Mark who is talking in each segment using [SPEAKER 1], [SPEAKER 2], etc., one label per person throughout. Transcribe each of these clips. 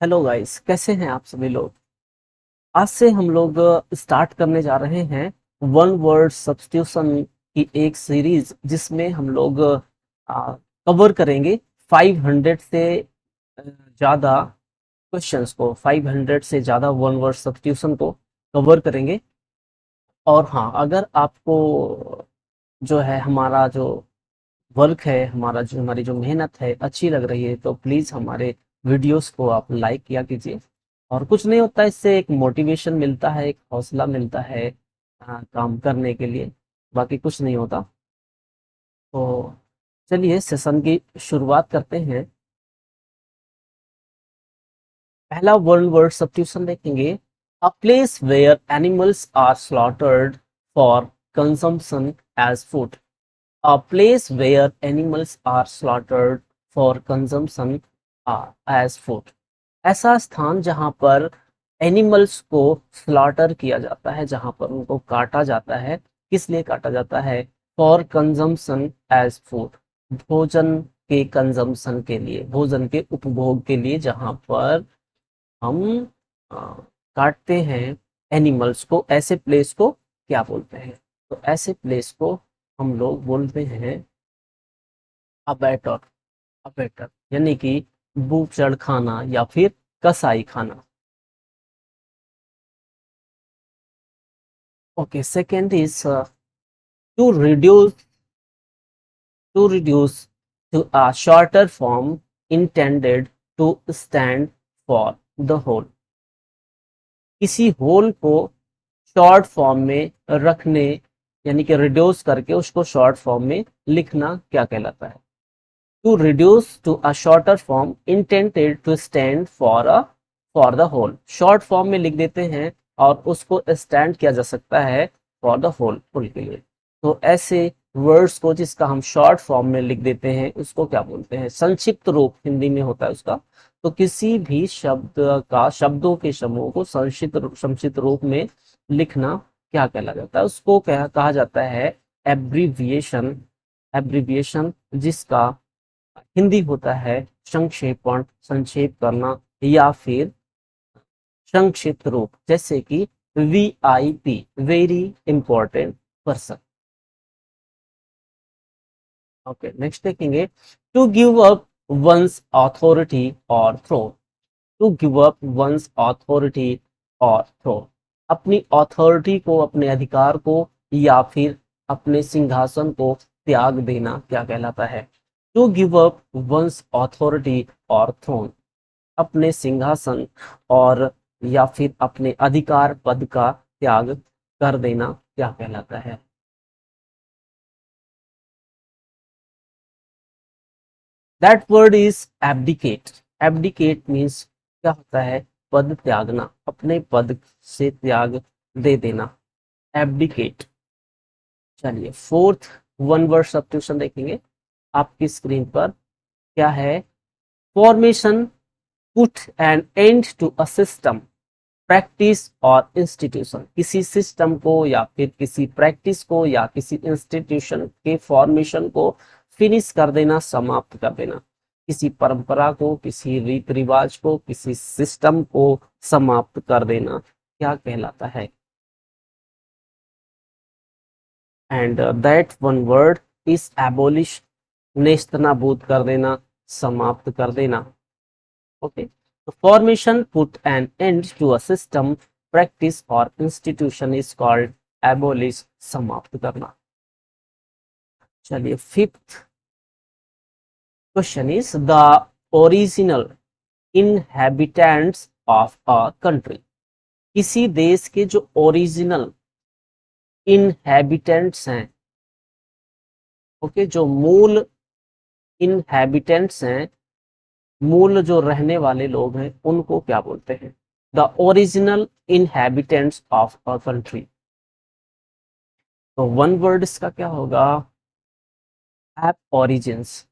[SPEAKER 1] Hello guys, कैसे हैं आप सभी लोग। आज से हम लोग स्टार्ट करने जा रहे हैं वन वर्ड सब्स्टिट्यूशन की एक सीरीज, जिसमें हम लोग कवर करेंगे 500 से ज़्यादा क्वेश्चंस को, 500 से ज़्यादा वन वर्ड सब्स्टिट्यूशन को कवर करेंगे। और हाँ, अगर आपको जो है हमारा जो वर्क है, हमारी जो मेहनत है अच्छी लग रही है, तो प्लीज़ हमारे वीडियोस को आप लाइक किया कीजिए। और कुछ नहीं होता, इससे एक मोटिवेशन मिलता है, एक हौसला मिलता है काम करने के लिए। बाकी कुछ नहीं होता। तो चलिए सेशन की शुरुआत करते हैं। पहला वन वर्ड सब्स्टिट्यूशन देखेंगे। A place where animals are slaughtered for consumption as food. A place where animals are slaughtered for consumption as food। ऐसा स्थान जहां पर एनिमल्स को स्लॉटर किया जाता है, जहां पर उनको काटा जाता है। किस लिए काटा जाता है? For consumption as food. भोजन के कंजम्पशन के लिए, भोजन के उपभोग के लिए, जहां पर हम आ, काटते हैं एनिमल्स को, ऐसे प्लेस को क्या बोलते हैं? तो ऐसे प्लेस को हम लोग बोलते हैं अबैटर। अबैटर यानी कि बूचड़ खाना या फिर कसाई खाना। Okay, second is to reduce to reduce to a shorter form intended to stand for the whole. किसी होल को शॉर्ट फॉर्म में रखने, यानी कि रिड्यूस करके उसको शॉर्ट फॉर्म में लिखना क्या कहलाता है? To reduce to a shorter form intended to stand for the whole. Short form में लिख देते हैं और उसको स्टैंड किया जा सकता है फॉर द होल के लिए। तो ऐसे वर्ड्स को जिसका हम शॉर्ट फॉर्म में लिख देते हैं उसको क्या बोलते हैं? संक्षिप्त रूप हिंदी में होता है उसका। तो किसी भी शब्द का, शब्दों के समूह को संक्षिप्त रूप में लिखना क्या कहला जाता है? उसको क्या कहा जाता है? एब्रीविएशन। एब्रीविएशन जिसका हिंदी होता है संक्षेपण, संक्षेप करना, या फिर संक्षिप्त रूप, जैसे कि VIP, very important person. Okay, next देखेंगे। To give up once authority और throne. To give up once authority और थ्रोन। अपनी अथॉरिटी को, अपने अधिकार को, या फिर अपने सिंहासन को त्याग देना क्या कहलाता है? To give up once authority और थ्रोन। अपने सिंहासन और या फिर अपने अधिकार पद का त्याग कर देना क्या कहलाता है? That word is abdicate. Abdicate means क्या होता है? पद त्यागना, अपने पद से त्याग दे देना, एब्डिकेट। चलिए फोर्थ वन वर्ड सब्स्टिट्यूशन देखेंगे आपकी स्क्रीन पर। क्या है? Formation put an end to a system, practice और इंस्टीट्यूशन। किसी सिस्टम को या फिर किसी प्रैक्टिस को या किसी इंस्टीट्यूशन के फॉर्मेशन को फिनिश कर देना, समाप्त कर देना। किसी परंपरा को, किसी रीति रिवाज को, किसी सिस्टम को समाप्त कर देना क्या कहलाता है? And that one word is abolish. नेस्तनाबूद कर देना, समाप्त कर देना। ओके, तो formation put an end to a system, practice और इंस्टीट्यूशन इज कॉल्ड एबोलिश, समाप्त करना। चलिए fifth question is the original inhabitants of a country. किसी देश के जो ओरिजिनल इनहेबिटेंट्स हैं, ओके, जो मूल इनहेबिटेंट्स हैं, मूल जो रहने वाले लोग हैं, उनको क्या बोलते हैं? The original inhabitants of a country. तो वन वर्ड इसका क्या होगा? App origins.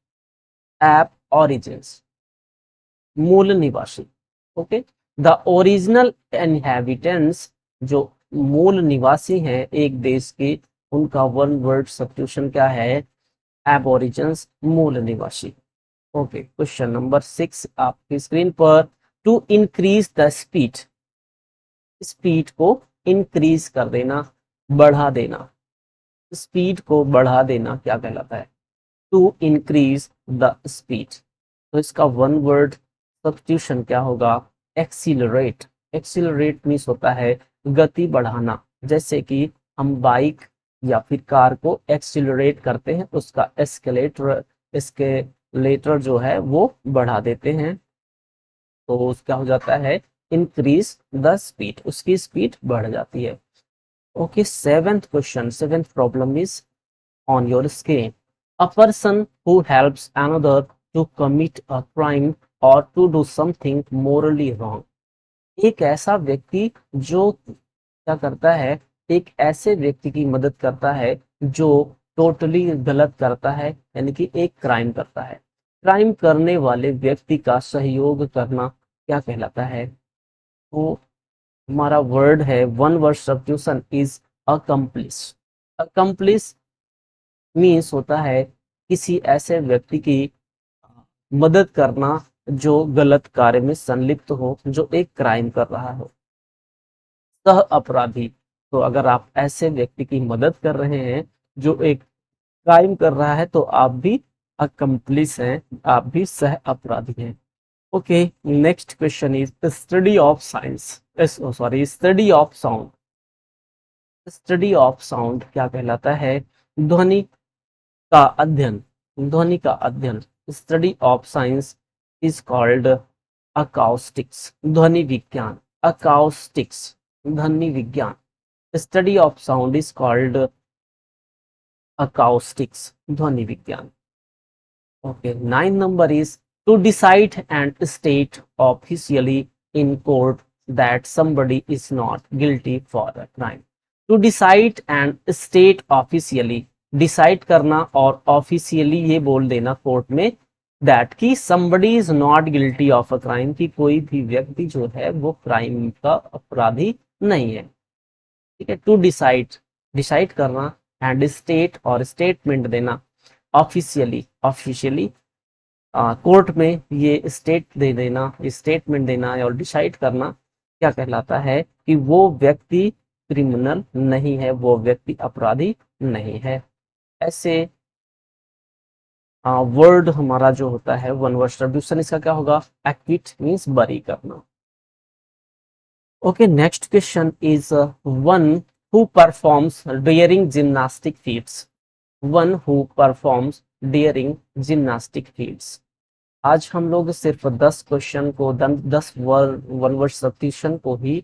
[SPEAKER 1] एप ऑरिजिन्स, मूल निवासी। ओके, द ओरिजिनल इनहेबिटेंट्स, जो मूल निवासी हैं एक देश के, उनका वन वर्ड सब्स्टिट्यूशन क्या है? एबोरिजिन्स, मूल निवासी। ओके, क्वेश्चन नंबर 6 आपकी स्क्रीन पर। To increase the speed, speed को इंक्रीज कर देना, बढ़ा देना, स्पीड को बढ़ा देना क्या कहलाता है? To increase the speed. तो इसका वन वर्ड सब्स्टिट्यूशन क्या होगा? एक्सीलरेट। एक्सीलरेट मीन्स होता है गति बढ़ाना, जैसे कि हम बाइक या फिर कार को एक्सीलरेट करते हैं, उसका एस्केलेटर जो है वो बढ़ा देते हैं, तो उसका हो जाता है इंक्रीज द स्पीड, उसकी स्पीड बढ़ जाती है। Okay, seventh question, seventh problem is on your screen. A person who helps another to commit a crime or to do something morally wrong. एक ऐसा व्यक्ति जो क्या करता है? एक ऐसे व्यक्ति की मदद करता है जो टोटली गलत करता है, यानी कि एक क्राइम करता है। क्राइम करने वाले व्यक्ति का सहयोग करना क्या कहलाता है? तो हमारा वर्ड है, one word substitution is accomplish. Accomplish means होता है किसी ऐसे व्यक्ति की मदद करना जो गलत कार्य में संलिप्त हो, जो एक क्राइम कर रहा हो। सह अपराधी, तो अगर आप ऐसे व्यक्ति की मदद कर रहे हैं जो एक क्राइम कर रहा है, तो आप भी अकम्प्लिस हैं, आप भी सह अपराधी हैं। Okay, next question is study of science, study of sound. Study of sound क्या कहलाता है? ध्वनि का अध्ययन, ध्वनि का अध्ययन। Study of science is called acoustics, ध्वनि विज्ञान। अकाउस्टिक्स, ध्वनि विज्ञान। Study of sound is called acoustics, ध्वनि विज्ञान। Okay, 9 number is to decide and state officially in court that somebody is not guilty for a crime. To decide and state officially, decide करना और officially ये बोल देना court में that कि somebody is not guilty of a crime, कि कोई भी व्यक्ति जो है वो क्राइम का अपराधी नहीं है। ठीक है, टू डिसाइड, डिसाइड करना, एंड स्टेट और स्टेटमेंट देना, ऑफिशियली, ऑफिशियली कोर्ट में ये स्टेट दे देना, स्टेटमेंट देना और डिसाइड करना क्या कहलाता है? कि वो व्यक्ति क्रिमिनल नहीं है, वो व्यक्ति अपराधी नहीं है। ऐसे वर्ड हमारा जो होता है वन वर्ड सब्स्टिट्यूशन, इसका क्या होगा? एक्विट मींस बरी करना। Okay, next question is one who performs daring gymnastic feats. One who performs daring gymnastic feats. आज हम लोग सिर्फ 10 क्वेश्चन को, 10 वन वर्ड सब्स्टिट्यूशन को ही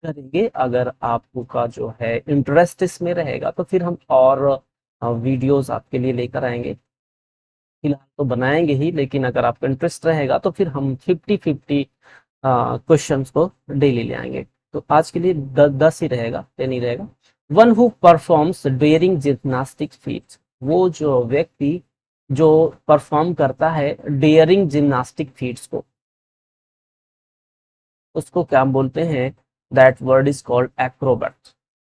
[SPEAKER 1] करेंगे। अगर आपका जो है इंटरेस्ट इसमें रहेगा तो फिर हम और वीडियोस आपके लिए लेकर आएंगे। फिलहाल तो बनाएंगे ही, लेकिन अगर आपका इंटरेस्ट रहेगा तो फिर हम 50-50 क्वेश्चंस को डेली ले आएंगे। तो आज के लिए 10 ही रहेगा, 10 ही रहेगा। One who performs daring gymnastic feat, वो जो व्यक्ति जो परफॉर्म करता है डियरिंग जिम्नास्टिक फीट्स को, उसको क्या बोलते हैं? That word is called Acrobat.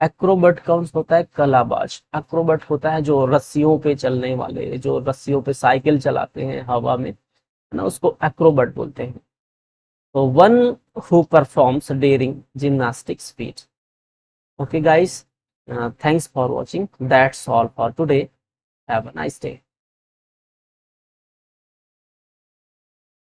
[SPEAKER 1] Acrobat कौन होता है? कलाबाज। एक्रोबैट होता है जो रस्सियों पे चलने वाले, जो रस्सियों पे साइकिल चलाते हैं हवा में, है ना, उसको एक्रोबैट बोलते हैं। तो one who performs daring gymnastics feat. Okay guys, thanks for watching. That's all for today. Have a nice day.